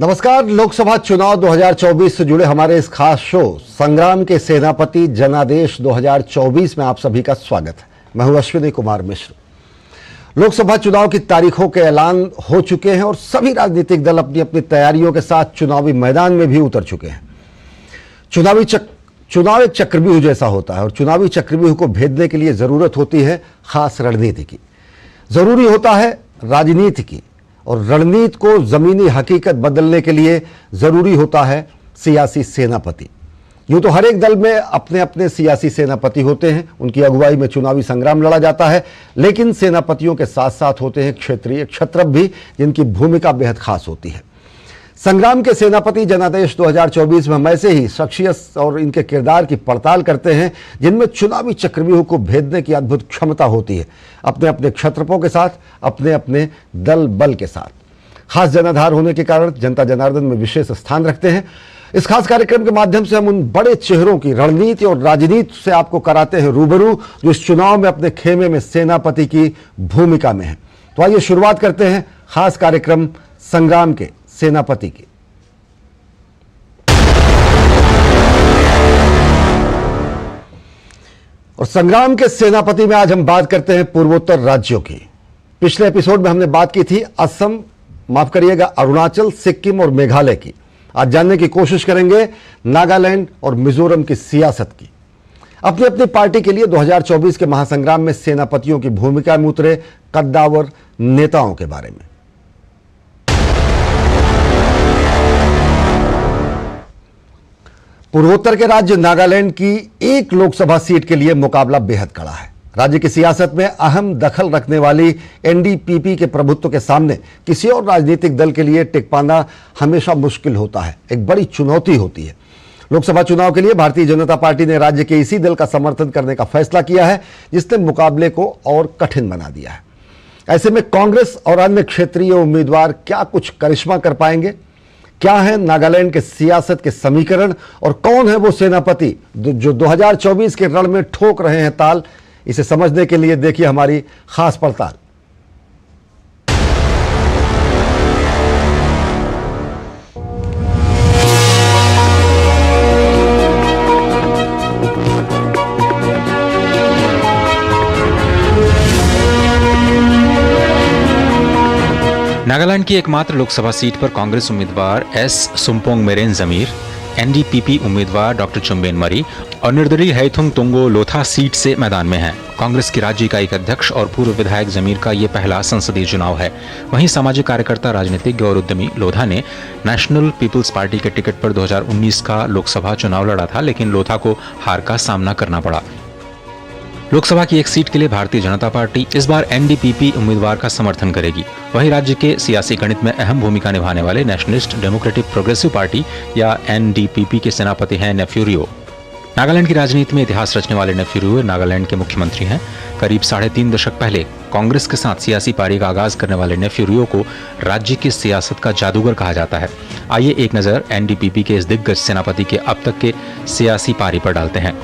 नमस्कार। लोकसभा चुनाव 2024 से जुड़े हमारे इस खास शो संग्राम के सेनापति जनादेश 2024 में आप सभी का स्वागत है। मैं हूं अश्विनी कुमार मिश्र। लोकसभा चुनाव की तारीखों के ऐलान हो चुके हैं और सभी राजनीतिक दल अपनी अपनी तैयारियों के साथ चुनावी मैदान में भी उतर चुके हैं। चुनाव एक चक्रव्यूह जैसा होता है और चुनावी चक्रव्यूह को भेदने के लिए जरूरत होती है खास रणनीति की, जरूरी होता है राजनीति की, और रणनीति को जमीनी हकीकत बदलने के लिए जरूरी होता है सियासी सेनापति। यूं तो हर एक दल में अपने अपने सियासी सेनापति होते हैं, उनकी अगुवाई में चुनावी संग्राम लड़ा जाता है, लेकिन सेनापतियों के साथ साथ होते हैं क्षेत्रीय क्षत्रप भी, जिनकी भूमिका बेहद खास होती है। संग्राम के सेनापति जनादेश 2024 में हम ऐसे ही शख्सियत और इनके किरदार की पड़ताल करते हैं जिनमें चुनावी चक्रव्यूह को भेदने की अद्भुत क्षमता होती है, अपने अपने क्षत्रपों के साथ, अपने अपने दल बल के साथ। खास जनाधार होने के कारण जनता जनार्दन में विशेष स्थान रखते हैं। इस खास कार्यक्रम के माध्यम से हम उन बड़े चेहरों की रणनीति और राजनीति से आपको कराते हैं रूबरू, जो इस चुनाव में अपने खेमे में सेनापति की भूमिका में है। तो आइए शुरुआत करते हैं खास कार्यक्रम संग्राम के सेनापति की। और संग्राम के सेनापति में आज हम बात करते हैं पूर्वोत्तर राज्यों की। पिछले एपिसोड में हमने बात की थी असम, माफ करिएगा, अरुणाचल, सिक्किम और मेघालय की। आज जानने की कोशिश करेंगे नागालैंड और मिजोरम की सियासत की। अपनी अपनी पार्टी के लिए 2024 के महासंग्राम में सेनापतियों की भूमिका में उतरे कद्दावर नेताओं के बारे में। पूर्वोत्तर के राज्य नागालैंड की एक लोकसभा सीट के लिए मुकाबला बेहद कड़ा है। राज्य की सियासत में अहम दखल रखने वाली एनडीपीपी के प्रभुत्व के सामने किसी और राजनीतिक दल के लिए टिक पाना हमेशा मुश्किल होता है, एक बड़ी चुनौती होती है। लोकसभा चुनाव के लिए भारतीय जनता पार्टी ने राज्य के इसी दल का समर्थन करने का फैसला किया है, जिसने मुकाबले को और कठिन बना दिया है। ऐसे में कांग्रेस और अन्य क्षेत्रीय उम्मीदवार क्या कुछ करिश्मा कर पाएंगे? क्या है नागालैंड के सियासत के समीकरण और कौन है वो सेनापति जो 2024 के रण में ठोक रहे हैं ताल? इसे समझने के लिए देखिए हमारी खास पड़ताल। नागालैंड की एकमात्र लोकसभा सीट पर कांग्रेस उम्मीदवार एस सुम्पोंग मेरेन जमीर, एनडीपीपी उम्मीदवार डॉक्टर चुम्बेन मरी और निर्दलीय हैथुंग तुंगो लोथा सीट से मैदान में हैं। कांग्रेस की राज्य इकाई के अध्यक्ष और पूर्व विधायक जमीर का ये पहला संसदीय चुनाव है। वहीं सामाजिक कार्यकर्ता, राजनीतिज्ञ और उद्यमी लोधा ने नेशनल पीपुल्स पार्टी के टिकट पर 2019 का लोकसभा चुनाव लड़ा था, लेकिन लोथा को हार का सामना करना पड़ा। लोकसभा की एक सीट के लिए भारतीय जनता पार्टी इस बार एनडीपीपी उम्मीदवार का समर्थन करेगी। वहीं राज्य के सियासी गणित में अहम भूमिका निभाने वाले नेशनलिस्ट डेमोक्रेटिक प्रोग्रेसिव पार्टी या एनडीपीपी के सेनापति हैं नेफ्यूरियो। नागालैंड की राजनीति में इतिहास रचने वाले नेफ्यूरियो नागालैंड के मुख्यमंत्री हैं। करीब 3.5 दशक पहले कांग्रेस के साथ सियासी पारी का आगाज करने वाले नेफ्यूरियो को राज्य की सियासत का जादूगर कहा जाता है। आइए एक नजर एनडीपीपी के इस दिग्गज सेनापति के अब तक के सियासी पारी पर डालते हैं।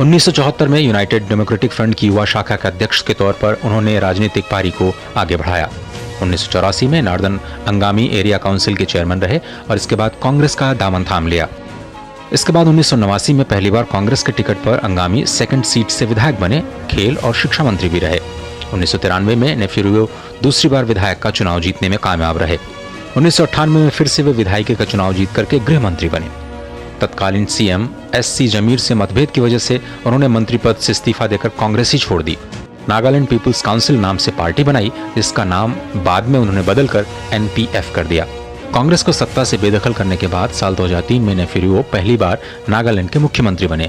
1974 में यूनाइटेड डेमोक्रेटिक फ्रंट की युवा शाखा के अध्यक्ष के तौर पर उन्होंने राजनीतिक पारी को आगे बढ़ाया। 1984 में नॉर्दर्न अंगामी एरिया काउंसिल के चेयरमैन रहे और इसके बाद कांग्रेस का दामन थाम लिया। इसके बाद 1989 में पहली बार कांग्रेस के टिकट पर अंगामी सेकंड सीट से विधायक बने, खेल और शिक्षा मंत्री भी रहे। 1993 में नेफ्यूरियो दूसरी बार विधायक का चुनाव जीतने में कामयाब रहे। 1998 में फिर से वे विधायक का चुनाव जीत करके गृह मंत्री बने। तत्कालीन सीएम एससी जमीर से मतभेद की वजह से उन्होंने मंत्री पद से इस्तीफा देकर कांग्रेस ही छोड़ दी। नागालैंड पीपुल्स काउंसिल नाम से पार्टी बनाई, जिसका नाम बाद में उन्होंने बदलकर एनपीएफ कर दिया। कांग्रेस को सत्ता से बेदखल करने के बाद साल 2003 में नेफ्यूरियो पहली बार नागालैंड के मुख्यमंत्री बने।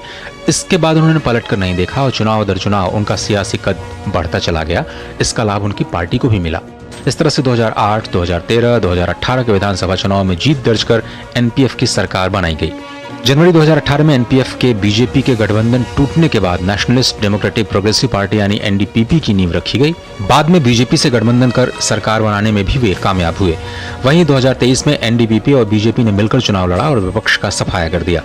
इसके बाद उन्होंने पलट कर नहीं देखा और चुनाव दर चुनाव उनका सियासी कद बढ़ता चला गया। इसका लाभ उनकी पार्टी को भी मिला। इस तरह से 2008, 2013, 2018 के विधानसभा चुनाव में जीत दर्ज कर एनपीएफ की सरकार बनाई गई। जनवरी 2018 में एनपीएफ के बीजेपी के गठबंधन टूटने के बाद नेशनलिस्ट डेमोक्रेटिक प्रोग्रेसिव पार्टी यानी एनडीपीपी की नींव रखी गई। बाद में बीजेपी से गठबंधन कर सरकार बनाने में भी वे कामयाब हुए। वहीं 2023 में एनडीपीपी और बीजेपी ने मिलकर चुनाव लड़ा और विपक्ष का सफाया कर दिया।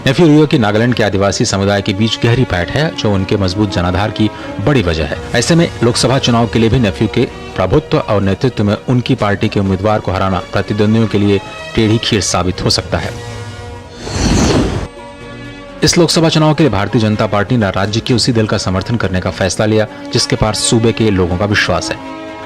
नेफ्यू रियो की नागालैंड के आदिवासी समुदाय के बीच गहरी पैठ है, जो उनके मजबूत जनाधार की बड़ी वजह है। ऐसे में लोकसभा चुनाव के लिए भी नेफ्यू के प्रभुत्व और नेतृत्व में उनकी पार्टी के उम्मीदवार को हराना प्रतिद्वंदियों के लिए टेढ़ी खीर साबित हो सकता है। इस लोकसभा चुनाव के लिए भारतीय जनता पार्टी ने राज्य के उसी दल का समर्थन करने का फैसला लिया जिसके पास सूबे के लोगों का विश्वास है।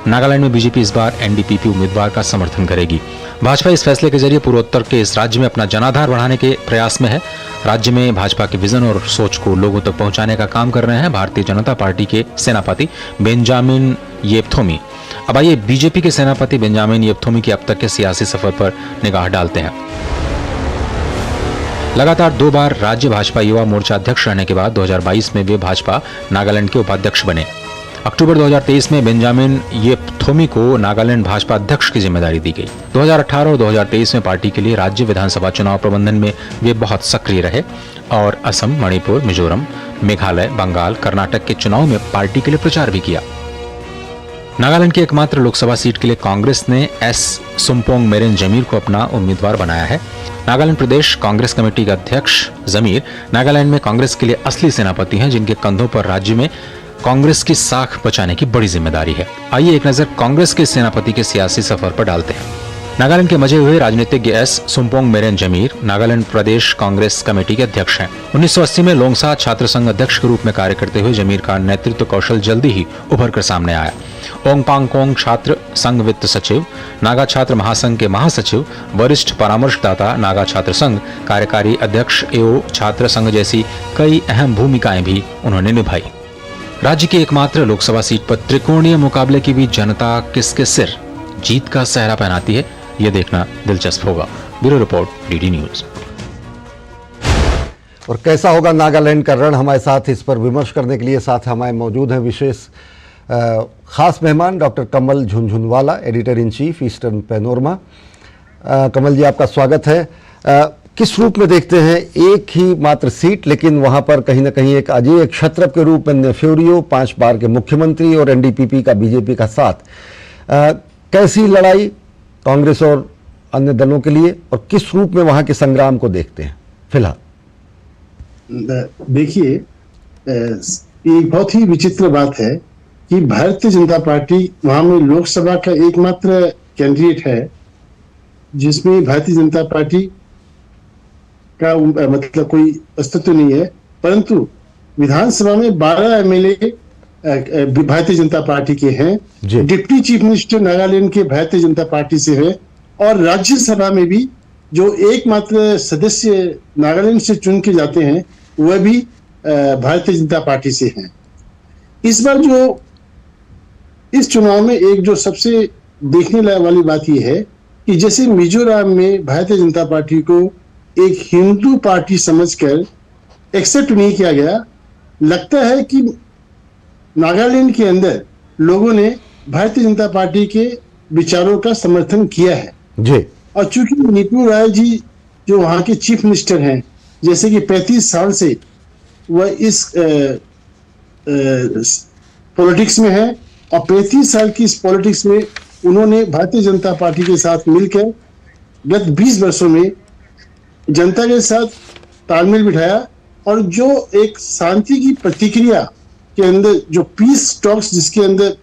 नागालैंड में बीजेपी इस बार एनडीपीपी उम्मीदवार का समर्थन करेगी। भाजपा इस फैसले के जरिए पूर्वोत्तर के इस राज्य में अपना जनाधार बढ़ाने के प्रयास में है। राज्य में भाजपा के विजन और सोच को लोगों तक पहुंचाने का काम कर रहे हैं भारतीय जनता पार्टी के सेनापति बेंजामिन येपथोमी। अब आइए बीजेपी के सेनापति बेंजामिन येपथोमी के अब तक के सियासी सफर पर निगाह डालते हैं। लगातार 2 बार राज्य भाजपा युवा मोर्चा अध्यक्ष रहने के बाद 2022 में वे भाजपा नागालैंड के उपाध्यक्ष बने। अक्टूबर 2023 में बेंजामिन येपथोमी को नागालैंड भाजपा अध्यक्ष की जिम्मेदारी दी गई। 2018 और 2023 में पार्टी के लिए राज्य विधानसभा चुनाव प्रबंधन में वे बहुत सक्रिय रहे और असम, मणिपुर, मिजोरम, मेघालय, बंगाल, कर्नाटक के चुनाव में पार्टी के लिए प्रचार भी किया। नागालैंड की एकमात्र लोकसभा सीट के लिए कांग्रेस ने एस सुम्पोंग मेरेन जमीर को अपना उम्मीदवार बनाया है। नागालैंड प्रदेश कांग्रेस कमेटी के अध्यक्ष जमीर नागालैंड में कांग्रेस के लिए असली सेनापति हैं, जिनके कंधों पर राज्य में कांग्रेस की साख बचाने की बड़ी जिम्मेदारी है। आइए एक नजर कांग्रेस के सेनापति के सियासी सफर पर डालते हैं। नागालैंड के मजे हुए राजनीतिज्ञ एस सुम्पोंग मेरेन जमीर नागालैंड प्रदेश कांग्रेस कमेटी के अध्यक्ष हैं। 1980 में लोंगसा छात्र संघ अध्यक्ष के रूप में कार्य करते हुए जमीर का नेतृत्व कौशल जल्दी ही उभर कर सामने आया। ओंगपांगकोंग छात्र संघ वित्त सचिव, नागा छात्र महासंघ के महासचिव, वरिष्ठ परामर्शदाता, नागा छात्र संघ कार्यकारी अध्यक्ष, एओ छात्र संघ जैसी कई अहम भूमिकाएं भी उन्होंने निभाई। राज्य की एकमात्र लोकसभा सीट पर त्रिकोणीय मुकाबले की बीच जनता किसके सिर जीत का सहरा पहनाती है, यह देखना दिलचस्प होगा। Bureau report, DD news. और कैसा होगा नागालैंड का रण, हमारे साथ इस पर विमर्श करने के लिए साथ हमारे मौजूद हैं विशेष खास मेहमान doctor Kamal Jhunjhunwala, editor in chief Eastern Panorama. Kamal ji, आपका स्वागत है। किस रूप में देखते हैं एक ही मात्र सीट, लेकिन वहां पर कहीं ना कहीं एक अजय क्षत्रप के रूप में नेफ्यू रियो 5 बार के मुख्यमंत्री और एनडीपीपी का बीजेपी का साथ, कैसी लड़ाई कांग्रेस और अन्य दलों के लिए, और किस रूप में वहां के संग्राम को देखते हैं फिलहाल? देखिए, एक बहुत ही विचित्र बात है कि भारतीय जनता पार्टी वहां में लोकसभा का एकमात्र कैंडिडेट है जिसमें भारतीय जनता पार्टी का मतलब कोई अस्तित्व नहीं है, परंतु विधानसभा में 12 एमएलए भारतीय जनता पार्टी के हैं। डिप्टी चीफ मिनिस्टर नागालैंड के भारतीय जनता पार्टी से है और राज्यसभा में भी जो एकमात्र सदस्य नागालैंड से चुन के जाते हैं वह भी भारतीय जनता पार्टी से हैं। इस बार जो इस चुनाव में एक जो सबसे देखने वाली बात यह है कि जैसे मिजोरम में भारतीय जनता पार्टी को एक हिंदू पार्टी समझकर एक्सेप्ट नहीं किया गया, लगता है कि नागालैंड के अंदर लोगों ने भारतीय जनता पार्टी के विचारों का समर्थन किया है जी। और चूंकि नीतू राय जी जो वहां के चीफ मिनिस्टर हैं, जैसे कि 35 साल से वह इस पॉलिटिक्स में है और 35 साल की इस पॉलिटिक्स में उन्होंने भारतीय जनता पार्टी के साथ मिलकर गत 20 वर्षों में जनता के साथ तालमेल बिठाया और जो एक शांति की प्रतिक्रिया के अंदर जो पीस टॉक्स जिसके अंदर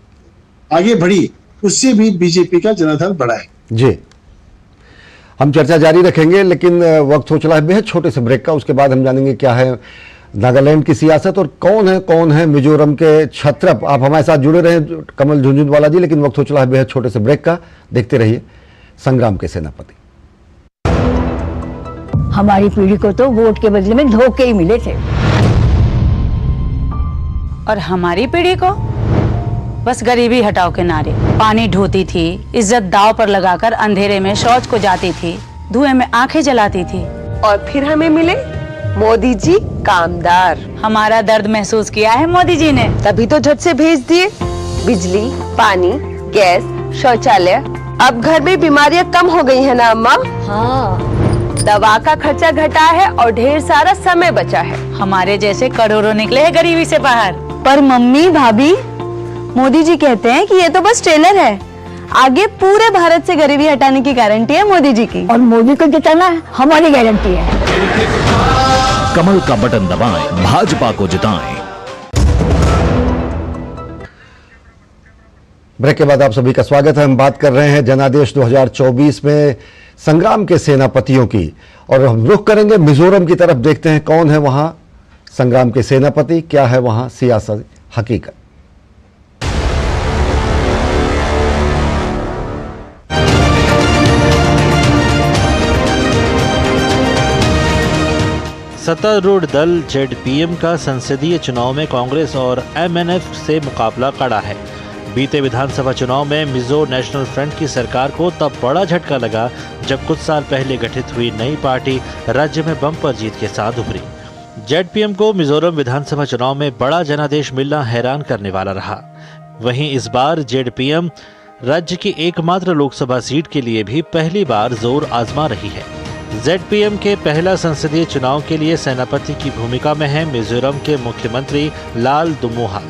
आगे बढ़ी, उससे भी बीजेपी का जनाधार बढ़ा है। जी, हम चर्चा जारी रखेंगे, लेकिन वक्त हो चला है बेहद छोटे से ब्रेक का। उसके बाद हम जानेंगे क्या है नागालैंड की सियासत और कौन है मिजोरम के क्षत्रप। आप हमारे साथ जुड़े रहे कमल झुनझुनवाला जी, लेकिन वक्त हो चला है बेहद छोटे से ब्रेक का। देखते रहिए संग्राम के सेनापति। हमारी पीढ़ी को तो वोट के बदले में धोखे ही मिले थे, और हमारी पीढ़ी को बस गरीबी हटाओ के नारे। पानी ढोती थी, इज्जत दांव पर लगाकर अंधेरे में शौच को जाती थी, धुएं में आंखें जलाती थी, और फिर हमें मिले मोदी जी कामदार। हमारा दर्द महसूस किया है मोदी जी ने, तभी तो झट से भेज दिए बिजली, पानी, गैस, शौचालय। अब घर में बीमारियां कम हो गई है ना अम्मा? हाँ, दवा का खर्चा घटा है और ढेर सारा समय बचा है। हमारे जैसे करोड़ों निकले हैं गरीबी से बाहर। पर मम्मी भाभी, मोदी जी कहते हैं कि ये तो बस ट्रेलर है, आगे पूरे भारत से गरीबी हटाने की गारंटी है मोदी जी की। और मोदी को जिताना हमारी गारंटी है। कमल का बटन दबाएं, भाजपा को जिताएं। ब्रेक के बाद आप सभी का स्वागत है। हम बात कर रहे हैं जनादेश 2024 में संग्राम के सेनापतियों की, और हम रुख करेंगे मिजोरम की तरफ। देखते हैं कौन है वहां संग्राम के सेनापति, क्या है वहां सियासत हकीकत। सत्तारूढ़ दल जेडपीएम का संसदीय चुनाव में कांग्रेस और एमएनएफ से मुकाबला कड़ा है। बीते विधानसभा चुनाव में मिजो नेशनल फ्रंट की सरकार को तब बड़ा झटका लगा जब कुछ साल पहले गठित हुई नई पार्टी राज्य में बम्पर जीत के साथ उभरी। जेडपीएम को मिजोरम विधानसभा चुनाव में बड़ा जनादेश मिलना हैरान करने वाला रहा। वहीं इस बार जेडपीएम राज्य की एकमात्र लोकसभा सीट के लिए भी पहली बार जोर आजमा रही है। जेडपीएम के पहला संसदीय चुनाव के लिए सेनापति की भूमिका में है मिजोरम के मुख्यमंत्री लाल दुमोहा।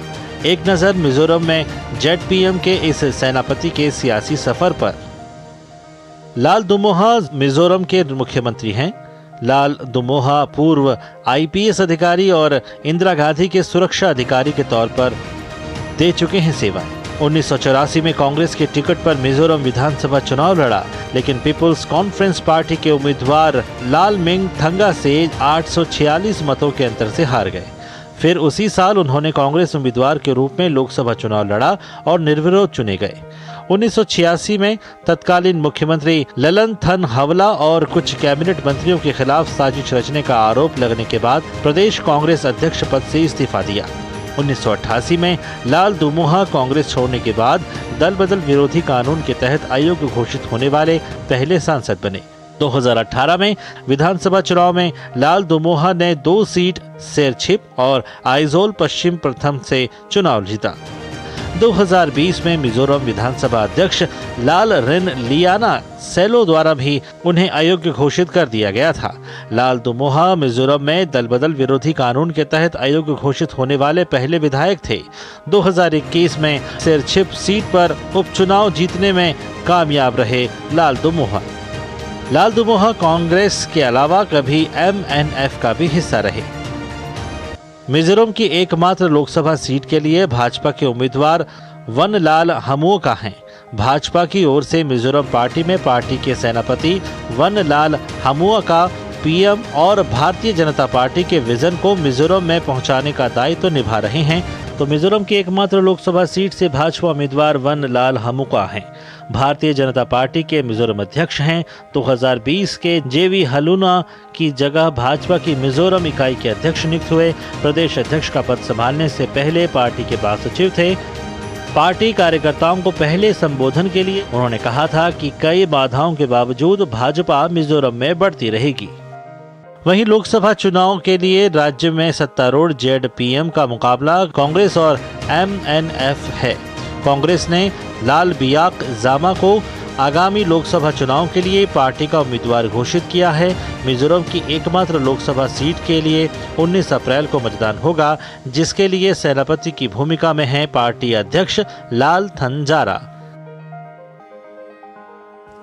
एक नजर मिजोरम में जेडपीएम के इस सेनापति के सियासी सफर पर। लाल दुमोहा मिजोरम के मुख्यमंत्री हैं। लाल दुमोहा पूर्व आईपीएस अधिकारी और इंदिरा गांधी के सुरक्षा अधिकारी के तौर पर दे चुके हैं सेवाएं। 1984 में कांग्रेस के टिकट पर मिजोरम विधानसभा चुनाव लड़ा, लेकिन पीपुल्स कॉन्फ्रेंस पार्टी के उम्मीदवार लालमेंग थंगा से 846 मतों के अंतर से हार गए। फिर उसी साल उन्होंने कांग्रेस उम्मीदवार के रूप में लोकसभा चुनाव लड़ा और निर्विरोध चुने गए। 1986 में तत्कालीन मुख्यमंत्री ललन हवला और कुछ कैबिनेट मंत्रियों के खिलाफ साजिश रचने का आरोप लगने के बाद प्रदेश कांग्रेस अध्यक्ष पद से इस्तीफा दिया। 1988 में लाल दुमोहा कांग्रेस छोड़ने के बाद दल बदल विरोधी कानून के तहत अयोग्य घोषित होने वाले पहले सांसद बने। 2018 में विधानसभा चुनाव में लाल दुमोहा ने 2 सीट सेरछिप और आइजोल पश्चिम प्रथम से चुनाव जीता। 2020 में मिजोरम विधानसभा अध्यक्ष लाल रिन लियाना सेलो द्वारा भी उन्हें अयोग्य घोषित कर दिया गया था। लाल दुमोहा मिजोरम में दल बदल विरोधी कानून के तहत अयोग्य घोषित होने वाले पहले विधायक थे। 2021 में सेरछिप सीट पर उपचुनाव जीतने में कामयाब रहे लाल दुमोहा। लाल दुमोहा कांग्रेस के अलावा कभी एमएनएफ का भी हिस्सा रहे। मिजोरम की एकमात्र लोकसभा सीट के लिए भाजपा के उम्मीदवार वनलाल हमुओका हैं। भाजपा की ओर से मिजोरम पार्टी में पार्टी के सेनापति वनलाल हमुओका पीएम और भारतीय जनता पार्टी के विजन को मिजोरम में पहुंचाने का दायित्व निभा रहे हैं। तो मिजोरम की एकमात्र लोकसभा सीट से भाजपा उम्मीदवार वनलाल हमुओका हैं। भारतीय जनता पार्टी के मिजोरम अध्यक्ष हैं। 2020 के जेवी हलुना की जगह भाजपा की मिजोरम इकाई के अध्यक्ष नियुक्त हुए। प्रदेश अध्यक्ष का पद संभालने से पहले पार्टी के महासचिव थे। पार्टी कार्यकर्ताओं को पहले संबोधन के लिए उन्होंने कहा था कि कई बाधाओं के बावजूद भाजपा मिजोरम में बढ़ती रहेगी। वहीं लोकसभा चुनाव के लिए राज्य में सत्तारूढ़ जेडपीएम का मुकाबला कांग्रेस और एमएनएफ है। कांग्रेस ने लाल बियाक जामा को आगामी लोकसभा चुनाव के लिए पार्टी का उम्मीदवार घोषित किया है। मिजोरम की एकमात्र लोकसभा सीट के लिए 19 अप्रैल को मतदान होगा, जिसके लिए सेनापति की भूमिका में है पार्टी अध्यक्ष लाल थंजारा।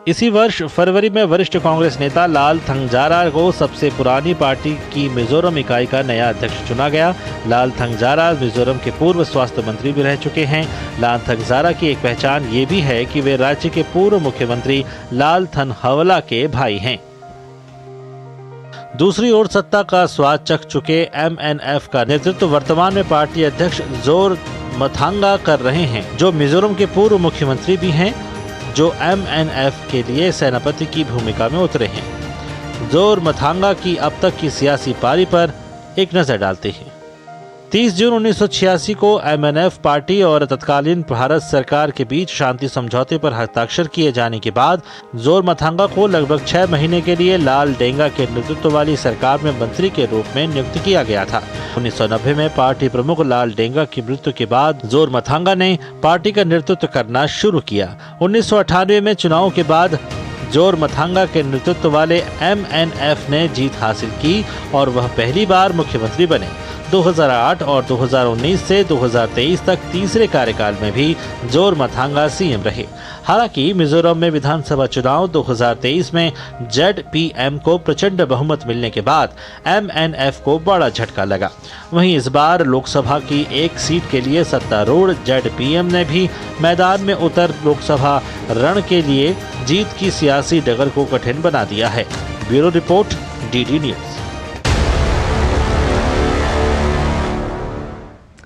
इसी वर्ष फरवरी में वरिष्ठ कांग्रेस नेता लाल थंजारा को सबसे पुरानी पार्टी की मिजोरम इकाई का नया अध्यक्ष चुना गया। लाल थंजारा मिजोरम के पूर्व स्वास्थ्य मंत्री भी रह चुके हैं। लाल थंजारा की एक पहचान ये भी है कि वे राज्य के पूर्व मुख्यमंत्री लाल थनहवला के भाई हैं। दूसरी ओर सत्ता का स्वाद चख चुके एमएनएफ का नेतृत्व वर्तमान में पार्टी अध्यक्ष जोर मथांगा कर रहे हैं, जो मिजोरम के पूर्व मुख्यमंत्री भी हैं, जो एमएनएफ के लिए सेनापति की भूमिका में उतरे हैं। जोर मथांगा की अब तक की सियासी पारी पर एक नजर डालते हैं। 30 जून 1986 को एमएनएफ पार्टी और तत्कालीन भारत सरकार के बीच शांति समझौते पर हस्ताक्षर किए जाने के बाद जोर मथांगा को लगभग 6 महीने के लिए लाल डेंगा के नेतृत्व वाली सरकार में मंत्री के रूप में नियुक्त किया गया था। 1990 में पार्टी प्रमुख लाल डेंगा की मृत्यु के बाद जोर मथांगा ने पार्टी का नेतृत्व करना शुरू किया। 1998 में चुनाव के बाद जोरमथांगा के नेतृत्व वाले MNF ने जीत हासिल की और वह पहली बार मुख्यमंत्री बने। 2008 और 2019 से 2023 तक तीसरे कार्यकाल में भी जोरमथांगा सीएम रहे। हालांकि मिजोरम में विधानसभा चुनाव 2023 में ZPM को प्रचंड बहुमत मिलने के बाद MNF को बड़ा झटका लगा। वहीं इस बार लोकसभा की एक सीट के लिए सत्तारूढ़ ZPM ने भी मैदान में उतर लोकसभा रण के लिए जीत की सियासी डगर को कठिन बना दिया है। Bureau report, DD news.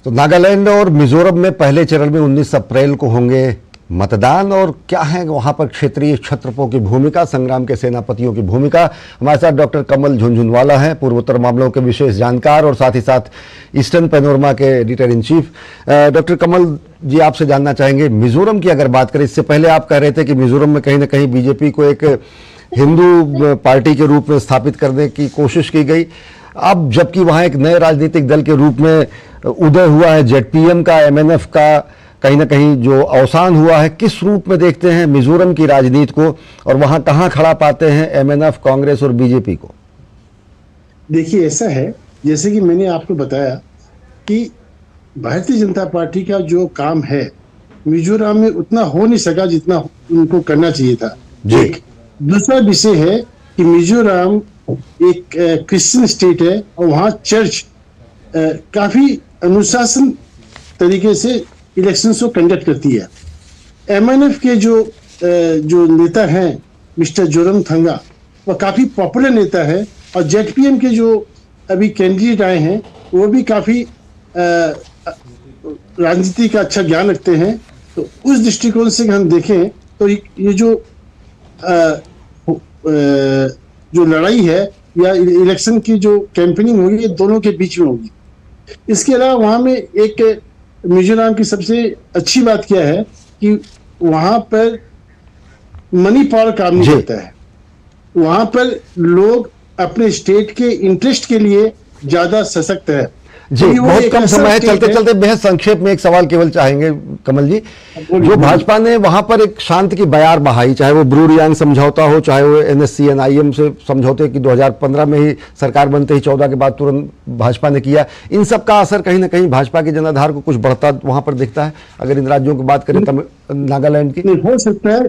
तो नागालैंड और मिजोरम में पहले चरण में 19 अप्रैल को होंगे मतदान, और क्या है वहां पर क्षेत्रीय क्षत्रपों की भूमिका, संग्राम के सेनापतियों की भूमिका। हमारे साथ डॉक्टर कमल झुनझुनवाला हैं, पूर्वोत्तर मामलों के विशेष जानकार और साथ ही साथ ईस्टर्न पैनोरमा के एडिटर इन चीफ। डॉक्टर कमल जी, आपसे जानना चाहेंगे, मिजोरम की अगर बात करें, इससे पहले आप कह रहे थे कि मिजोरम में कहीं ना कहीं बीजेपी को एक हिंदू पार्टी के रूप में स्थापित करने की कोशिश की गई। अब जबकि वहां एक नए राजनीतिक दल के रूप में उदय हुआ है ZPM का, MNF का कहीं ना कहीं जो अवसान हुआ है, किस रूप में देखते हैं मिजोरम की राजनीति को, और वहां कहां खड़ा पाते हैं MNF, कांग्रेस और बीजेपी को? देखिए, ऐसा है जैसे कि मैंने आपको बताया कि भारतीय जनता पार्टी का जो काम है मिजोरम में उतना हो नहीं सका जितना उनको करना चाहिए था। एक दूसरा विषय है कि मिजोरम एक क्रिश्चियन स्टेट है और वहाँ चर्च काफी अनुशासन तरीके से इलेक्शंस को कंडक्ट करती है। MNF के जो नेता हैं मिस्टर जोरमथांगा, वह काफी पॉपुलर नेता है, और ZPM के जो अभी कैंडिडेट आए हैं वो भी काफी राजनीति का अच्छा ज्ञान रखते हैं। तो उस दृष्टिकोण से हम देखें तो ये जो लड़ाई है या इलेक्शन की जो कैंपेनिंग होगी, ये दोनों के बीच में होगी। इसके अलावा वहां में एक मिजोरम की सबसे अच्छी बात क्या है कि वहां पर मनी पावर काम नहीं करता है। वहां पर लोग अपने स्टेट के इंटरेस्ट के लिए ज्यादा सशक्त है। जी, बहुत कम समय है, चलते चलते बेहद संक्षेप में एक सवाल केवल चाहेंगे कमल जी। जो भाजपा ने वहां पर एक शांति की बयार बहाई, चाहे वो ब्रू रियांग समझौता हो, चाहे वो NSC-NIM से समझौते की 2015 में ही सरकार बनते ही 14 के बाद तुरंत भाजपा ने किया, इन सब का असर कहीं ना कहीं भाजपा के जनाधार को कुछ बढ़ता वहां पर दिखता है? अगर इन राज्यों की बात करें, नागालैंड की। नहीं, हो सकता है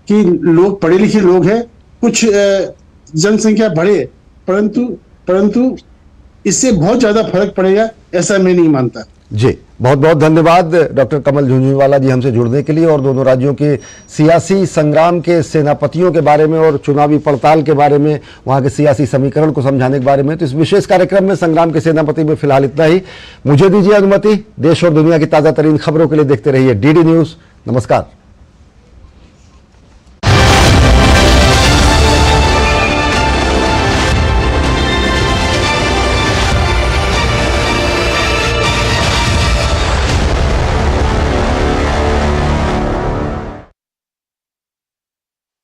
कि लोग पढ़े लिखे लोग हैं, कुछ जनसंख्या बढ़े, परंतु इससे बहुत ज्यादा फर्क पड़ेगा ऐसा मैं नहीं मानता। जी, बहुत बहुत धन्यवाद डॉक्टर कमल झुनझुनवाला जी हमसे जुड़ने के लिए, और दोनों राज्यों के सियासी संग्राम के सेनापतियों के बारे में और चुनावी पड़ताल के बारे में, वहां के सियासी समीकरण को समझाने के बारे में। तो इस विशेष कार्यक्रम में संग्राम के सेनापति में फिलहाल इतना ही। मुझे दीजिए अनुमति। देश और दुनिया की ताजा तरीन खबरों के लिए देखते रहिए DD न्यूज। नमस्कार।